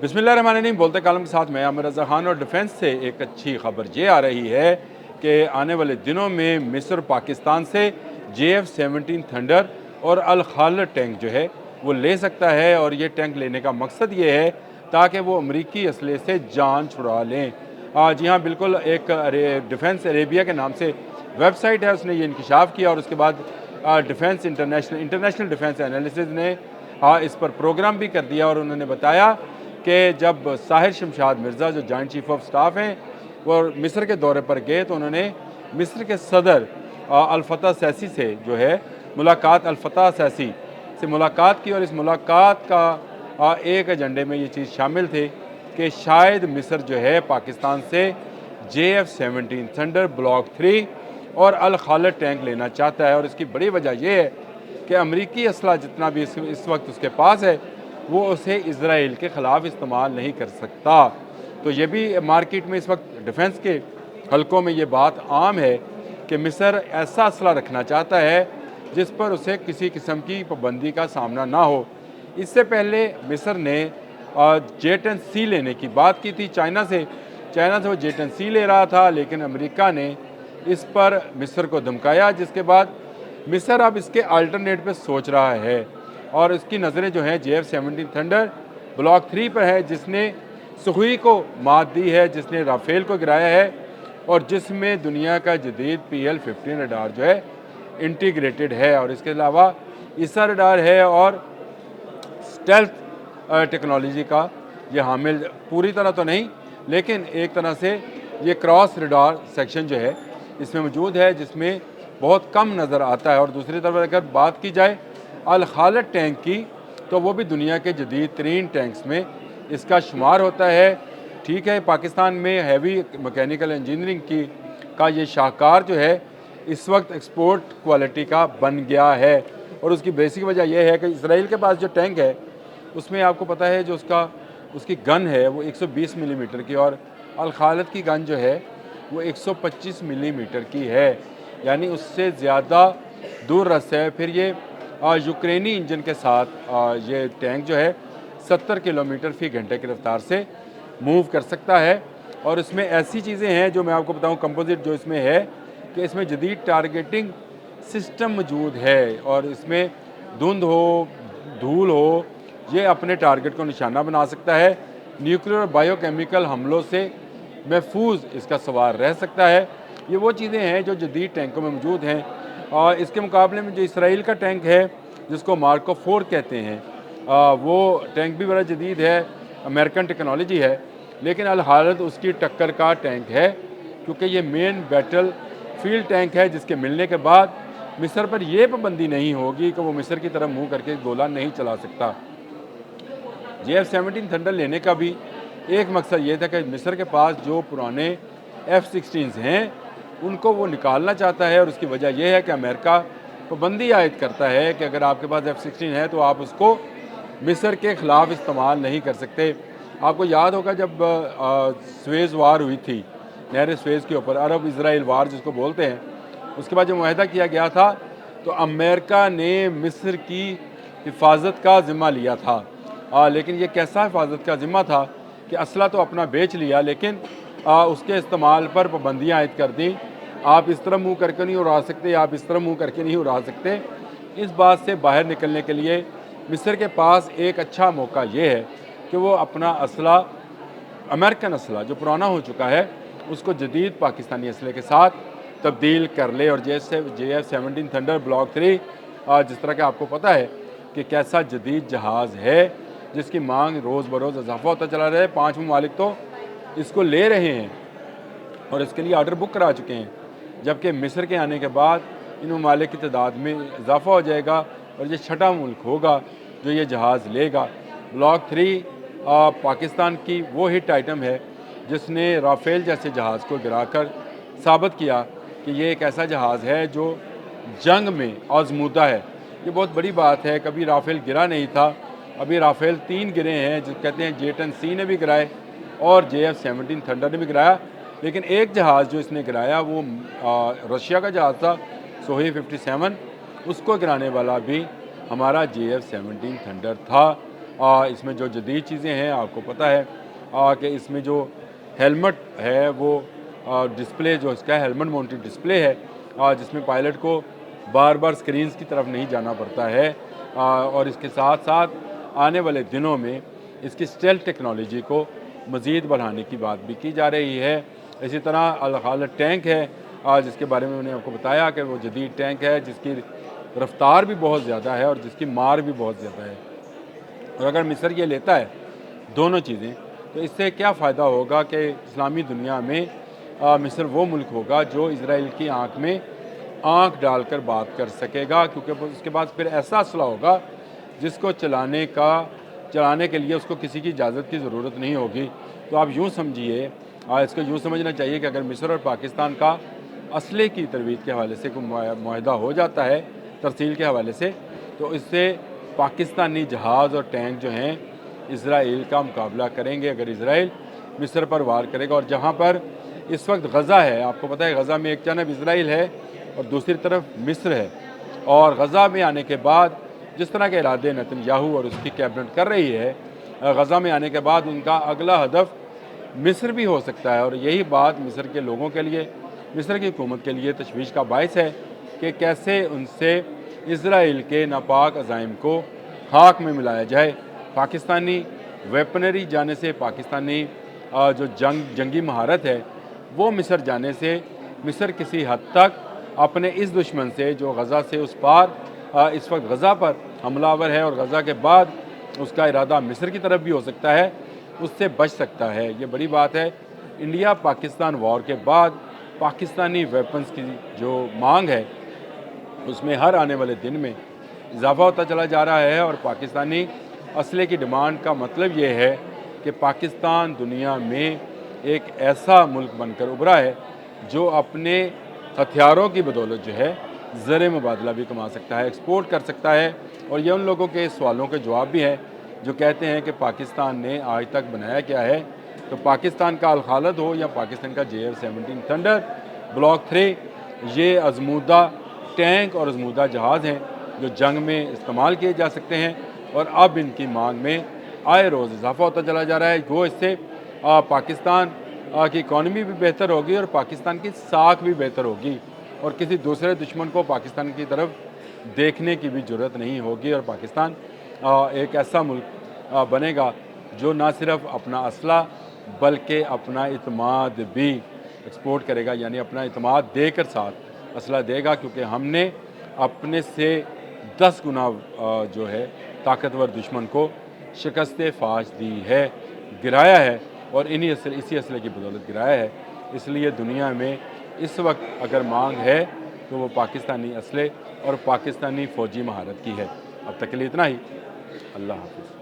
बिस्मिल्लाहिर्रहमानिर्रहीम। बोलते कालम के साथ मैं आमिर रज़ा खान। और डिफेंस से एक अच्छी खबर ये आ रही है कि आने वाले दिनों में मिस्र पाकिस्तान से JF-17 थंडर और अल खालिद टैंक जो है वो ले सकता है। और ये टैंक लेने का मकसद ये है ताकि वो अमरीकी असले से जान छुड़ा लें। जी हाँ, बिल्कुल। एक डिफेंस अरेबिया के नाम से वेबसाइट है, उसने ये इंकशाफ किया और उसके बाद डिफेंस इंटरनेशनल डिफेंस एनालिसिस ने इस पर प्रोग्राम भी कर दिया। और उन्होंने बताया कि जब साहिर शमशाद मिर्ज़ा जो जॉइंट चीफ ऑफ स्टाफ हैं वो मिस्र के दौरे पर गए तो उन्होंने मिस्र के सदर अल फतह सैसी से जो है अल फतह सैसी से मुलाकात की। और इस मुलाकात का एक एजेंडे में ये चीज़ शामिल थे कि शायद मिस्र जो है पाकिस्तान से JF-17 थंडर ब्लॉक 3 और अल खालिद टैंक लेना चाहता है। और इसकी बड़ी वजह यह है कि अमरीकी असला जितना भी इस वक्त उसके पास है वो उसे इज़राइल के ख़िलाफ़ इस्तेमाल नहीं कर सकता। तो ये भी मार्केट में इस वक्त डिफेंस के हलकों में ये बात आम है कि मिस्र ऐसा असला रखना चाहता है जिस पर उसे किसी किस्म की पाबंदी का सामना ना हो। इससे पहले मिस्र ने J-10C लेने की बात की थी चाइना से वो J-10C ले रहा था, लेकिन अमेरिका ने इस पर मिस्र को धमकाया, जिसके बाद मिस्र अब इसके अल्टरनेट पे सोच रहा है। और इसकी नज़रें जो हैं JF-17 थंडर ब्लॉक 3 पर है, जिसने सुखोई को मात दी है, जिसने राफेल को गिराया है और जिसमें दुनिया का जदीद PL-15 रडार जो है इंटीग्रेटेड है। और इसके अलावा ईसा रडार है और स्टेल्थ टेक्नोलॉजी का ये हामिल, पूरी तरह तो नहीं लेकिन एक तरह से ये क्रॉस रडार सेक्शन जो है इसमें मौजूद है, जिसमें बहुत कम नज़र आता है। और दूसरी तरफ अगर बात की जाए अल खालिद टैंक की तो वो भी दुनिया के जदीद तरीन टैंक्स में इसका शुमार होता है। ठीक है, पाकिस्तान में हैवी मैकेनिकल इंजीनियरिंग का ये शाहकार जो है इस वक्त एक्सपोर्ट क्वालिटी का बन गया है। और उसकी बेसिक वजह यह है कि इसराइल के पास जो टैंक है उसमें आपको पता है जो उसकी गन है वो 120 मिलीमीटर की, और अल खालिद की गन जो है वो 125 मिलीमीटर की है, यानी उससे ज़्यादा दूर रस है। फिर ये यूक्रेनी इंजन के साथ ये टैंक जो है 70 किलोमीटर फ़ी घंटे की रफ्तार से मूव कर सकता है। और इसमें ऐसी चीज़ें हैं जो मैं आपको बताऊं, कंपोजिट जो इसमें है कि इसमें जदीद टारगेटिंग सिस्टम मौजूद है। और इसमें धुंध हो, धूल हो, ये अपने टारगेट को निशाना बना सकता है। न्यूक्लियर और बायोकेमिकल हमलों से महफूज इसका सवार रह सकता है। ये वो चीज़ें हैं जो जदीद टैंकों में मौजूद हैं। और इसके मुकाबले में जो इसराइल का टैंक है जिसको मार्को 4 कहते हैं, वो टैंक भी बड़ा जदीद है, अमेरिकन टेक्नोलॉजी है, लेकिन अल खालिद उसकी टक्कर का टैंक है, क्योंकि ये मेन बैटल फील्ड टैंक है जिसके मिलने के बाद मिस्र पर यह पाबंदी नहीं होगी कि वो मिस्र की तरफ मुँह करके गोला नहीं चला सकता। JF-17 थंडर लेने का भी एक मकसद ये था कि मिस्र के पास जो पुराने F-16 हैं उनको वो निकालना चाहता है। और उसकी वजह यह है कि अमेरिका पाबंदी आयद करता है कि अगर आपके पास F-16 है तो आप उसको मिस्र के ख़िलाफ़ इस्तेमाल नहीं कर सकते। आपको याद होगा जब स्वेज़ वार हुई थी, नहर स्वेज़ के ऊपर, अरब इसराइल वार जिसको बोलते हैं, उसके बाद जो मुआहदा किया गया था तो अमेरिका ने मिस्र की हिफाजत का ज़िम्मा लिया था। लेकिन ये कैसा हिफाजत का ज़िम्मा था कि असला तो अपना बेच लिया, लेकिन उसके इस्तेमाल पर पाबंदियाँ आयद कर दी। आप इस तरह मुँह करके नहीं उड़ा सकते, आप इस तरह मुँह करके नहीं उड़ा सकते। इस बात से बाहर निकलने के लिए मिस्र के पास एक अच्छा मौका ये है कि वो अपना असला, अमेरिकन असला जो पुराना हो चुका है, उसको जदीद पाकिस्तानी असले के साथ तब्दील कर ले। और JF-17 थंडर ब्लॉक 3 जिस तरह का आपको पता है कि कैसा जदीद जहाज़ है जिसकी मांग रोज़ बरोज़ इजाफा होता चला रहा है। 5 ममालिक तो इसको ले रहे हैं और इसके लिए आर्डर बुक करा चुके हैं, जबकि मिस्र के आने के बाद इन ममालिक की तादाद में इजाफा हो जाएगा और ये छठा मुल्क होगा जो ये जहाज़ लेगा। ब्लॉक 3 पाकिस्तान की वो हिट आइटम है जिसने राफेल जैसे जहाज़ को गिराकर साबित किया कि ये एक ऐसा जहाज़ है जो जंग में आजमूदा है। ये बहुत बड़ी बात है, कभी राफेल गिरा नहीं था, अभी राफेल 3 गिरे हैं, जो कहते हैं J-10C ने भी गिराए और JF-17 थंडर ने भी गिराया। लेकिन एक जहाज़ जो इसने गिराया वो रशिया का जहाज़ था, सोही 57, उसको गिराने वाला भी हमारा JF-17 थंडर था। इसमें जो जदीद चीज़ें हैं आपको पता है कि इसमें जो हेलमेट है वो डिस्प्ले जो इसका हेलमेट माउंटेड डिस्प्ले है जिसमें पायलट को बार बार स्क्रीन्स की तरफ नहीं जाना पड़ता है और इसके साथ साथ आने वाले दिनों में इसकी स्टेल्थ टेक्नोलॉजी को मज़ीद बढ़ाने की बात भी की जा रही है। इसी तरह अल खालद टैंक है जिसके बारे में मैंने आपको बताया कि वो जदीद टैंक है जिसकी रफ्तार भी बहुत ज़्यादा है और जिसकी मार भी बहुत ज़्यादा है। और अगर मिस्र ये लेता है दोनों चीज़ें तो इससे क्या फ़ायदा होगा कि इस्लामी दुनिया में मिस्र वो मुल्क होगा जो इजराइल की आँख में आँख डालकर बात कर सकेगा, क्योंकि उसके पास फिर ऐसा असला होगा जिसको चलाने के लिए उसको किसी की इजाज़त की ज़रूरत नहीं होगी। तो आप यूँ समझिए, इसको यूँ समझना चाहिए कि अगर मिस्र और पाकिस्तान का असले की तरवीज के हवाले से कोई मुआहदा हो जाता है तरसील के हवाले से, तो इससे पाकिस्तानी जहाज़ और टैंक जो हैं इजराइल का मुकाबला करेंगे अगर इजराइल मिस्र पर वार करेगा। और जहाँ पर इस वक्त गज़ा है, आपको पता है गज़ा में एक जानब इजराइल है और दूसरी तरफ मिस्र है, और गज़ा में आने के बाद जिस तरह के इरादे नेतन्याहू और उसकी कैबिनेट कर रही है, गज़ा में आने के बाद उनका अगला हदफ मिस्र भी हो सकता है। और यही बात मिस्र के लोगों के लिए, मिस्र की हुकूमत के लिए तशवीश का बायस है कि कैसे उनसे इजराइल के नापाक अज़ाइम को खाक में मिलाया जाए। पाकिस्तानी वेपनरी जाने से, पाकिस्तानी जो जंगी महारत है वो मिस्र जाने से मिस्र किसी हद तक अपने इस दुश्मन से जो गज़ा से उस पार इस वक्त गज़ा पर हमलावर है और गज़ा के बाद उसका इरादा मिस्र की तरफ भी हो सकता है, उससे बच सकता है। ये बड़ी बात है। इंडिया पाकिस्तान वॉर के बाद पाकिस्तानी वेपन्स की जो मांग है उसमें हर आने वाले दिन में इजाफ़ा होता चला जा रहा है और पाकिस्तानी असले की डिमांड का मतलब ये है कि पाकिस्तान दुनिया में एक ऐसा मुल्क बनकर उभरा है जो अपने हथियारों की बदौलत जो है ज़र मुबादला भी कमा सकता है, एक्सपोर्ट कर सकता है। और ये उन लोगों के सवालों के जवाब भी हैं जो कहते हैं कि पाकिस्तान ने आज तक बनाया क्या है। तो पाकिस्तान का अल खालद हो या पाकिस्तान का JF-17 थंडर ब्लॉक 3, ये आजमूदा टैंक और आजमूदा जहाज़ हैं जो जंग में इस्तेमाल किए जा सकते हैं और अब इनकी मांग में आए रोज़ इजाफ़ा होता चला जा रहा है। वो इससे पाकिस्तान की इकॉनमी भी बेहतर होगी और पाकिस्तान की साख भी बेहतर होगी और किसी दूसरे दुश्मन को पाकिस्तान की तरफ देखने की भी ज़रूरत नहीं होगी और पाकिस्तान एक ऐसा मुल्क बनेगा जो ना सिर्फ अपना असला बल्कि अपना इत्माद भी एक्सपोर्ट करेगा, यानी अपना इत्माद देकर साथ असला देगा, क्योंकि हमने अपने से 10 गुना जो है ताकतवर दुश्मन को शिकस्त फाश दी है, गिराया है और इसी असले की बदौलत गिराया है। इसलिए दुनिया में इस वक्त अगर मांग है तो वो पाकिस्तानी असले और पाकिस्तानी फ़ौजी महारत की है। अब तक के लिए इतना ही। अल्लाह हाफ़िज़।